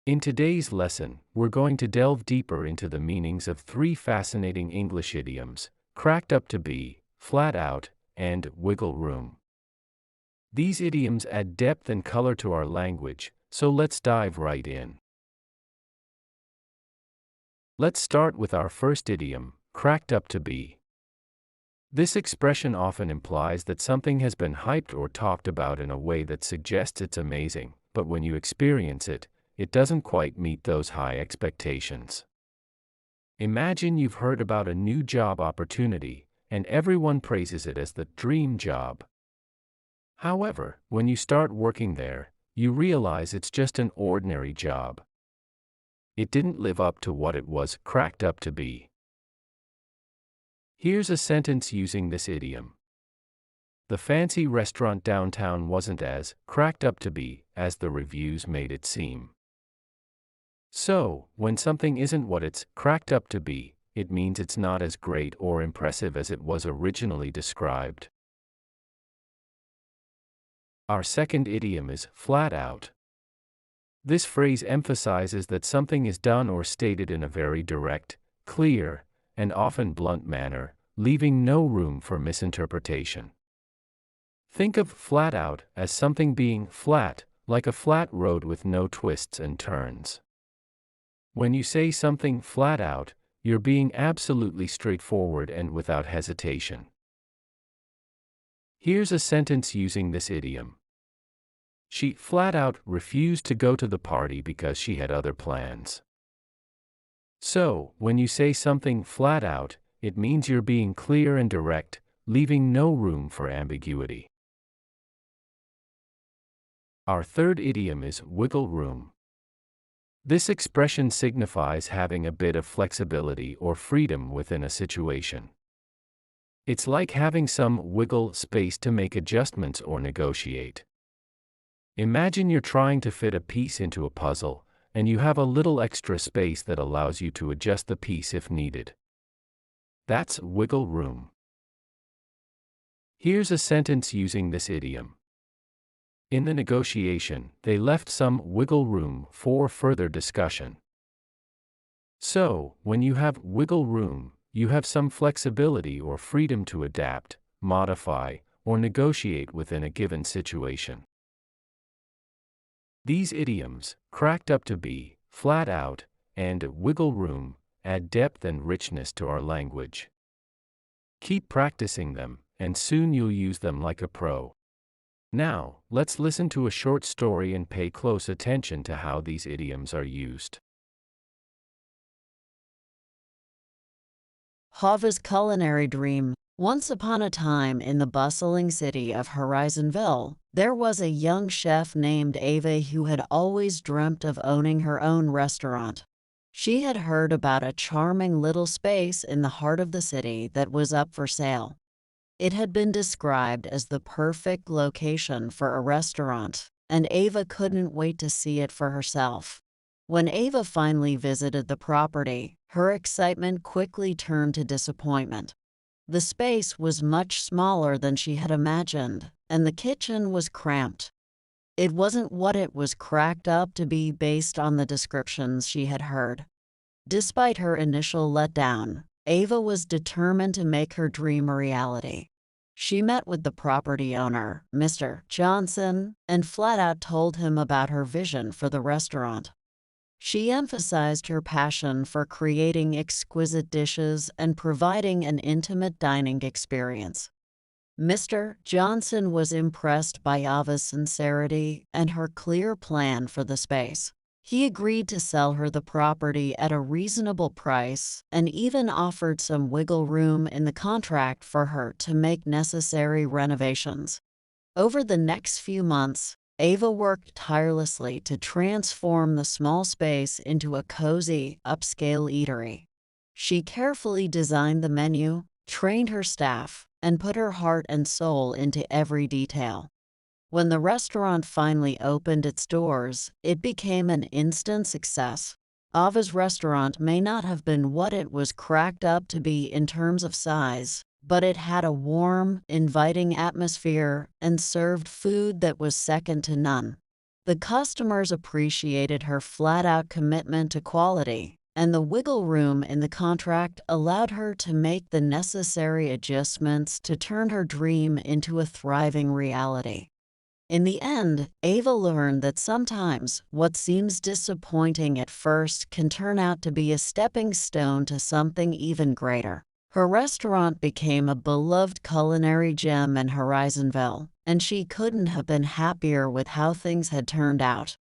In today's lesson, we're going to delve deeper into the meanings of three fascinating English idioms: cracked up to be, flat out, and wiggle room. These idioms add depth and color to our language, so let's dive right in. Let's start with our first idiom, cracked up to be. This expression often implies that something has been hyped or talked about in a way that suggests it's amazing, but when you experience it, it doesn't quite meet those high expectations. Imagine you've heard about a new job opportunity, and everyone praises it as the dream job. However, when you start working there, you realize it's just an ordinary job. It didn't live up to what it was cracked up to be. Here's a sentence using this idiom. The fancy restaurant downtown wasn't as cracked up to be as the reviews made it seem. So, when something isn't what it's cracked up to be, it means it's not as great or impressive as it was originally described. Our second idiom is flat out. This phrase emphasizes that something is done or stated in a very direct, clear, and often blunt manner, leaving no room for misinterpretation. Think of flat out as something being flat, like a flat road with no twists and turns. When you say something flat out, you're being absolutely straightforward and without hesitation. Here's a sentence using this idiom. She flat out refused to go to the party because she had other plans. So, when you say something flat out, it means you're being clear and direct, leaving no room for ambiguity. Our third idiom is wiggle room. This expression signifies having a bit of flexibility or freedom within a situation. It's like having some wiggle space to make adjustments or negotiate. Imagine you're trying to fit a piece into a puzzle, and you have a little extra space that allows you to adjust the piece if needed. That's wiggle room. Here's a sentence using this idiom. In the negotiation, they left some wiggle room for further discussion. So, when you have wiggle room, you have some flexibility or freedom to adapt, modify, or negotiate within a given situation. These idioms, cracked up to be, flat out, and wiggle room, add depth and richness to our language. Keep practicing them, and soon you'll use them like a pro. Now, let's listen to a short story and pay close attention to how these idioms are used. Hava's culinary dream. Once upon a time in the bustling city of Horizonville, there was a young chef named Ava who had always dreamt of owning her own restaurant. She had heard about a charming little space in the heart of the city that was up for sale. It had been described as the perfect location for a restaurant, and Ava couldn't wait to see it for herself. When Ava finally visited the property, her excitement quickly turned to disappointment. The space was much smaller than she had imagined, and the kitchen was cramped. It wasn't what it was cracked up to be based on the descriptions she had heard. Despite her initial letdown, Ava was determined to make her dream a reality. She met with the property owner, Mr. Johnson, and flat out told him about her vision for the restaurant. She emphasized her passion for creating exquisite dishes and providing an intimate dining experience. Mr. Johnson was impressed by Ava's sincerity and her clear plan for the space. He agreed to sell her the property at a reasonable price and even offered some wiggle room in the contract for her to make necessary renovations. Over the next few months, Ava worked tirelessly to transform the small space into a cozy, upscale eatery. She carefully designed the menu, trained her staff, and put her heart and soul into every detail. When the restaurant finally opened its doors, it became an instant success. Ava's restaurant may not have been what it was cracked up to be in terms of size, but it had a warm, inviting atmosphere and served food that was second to none. The customers appreciated her flat-out commitment to quality, and the wiggle room in the contract allowed her to make the necessary adjustments to turn her dream into a thriving reality. In the end, Ava learned that sometimes what seems disappointing at first can turn out to be a stepping stone to something even greater. Her restaurant became a beloved culinary gem in Horizonville, and she couldn't have been happier with how things had turned out.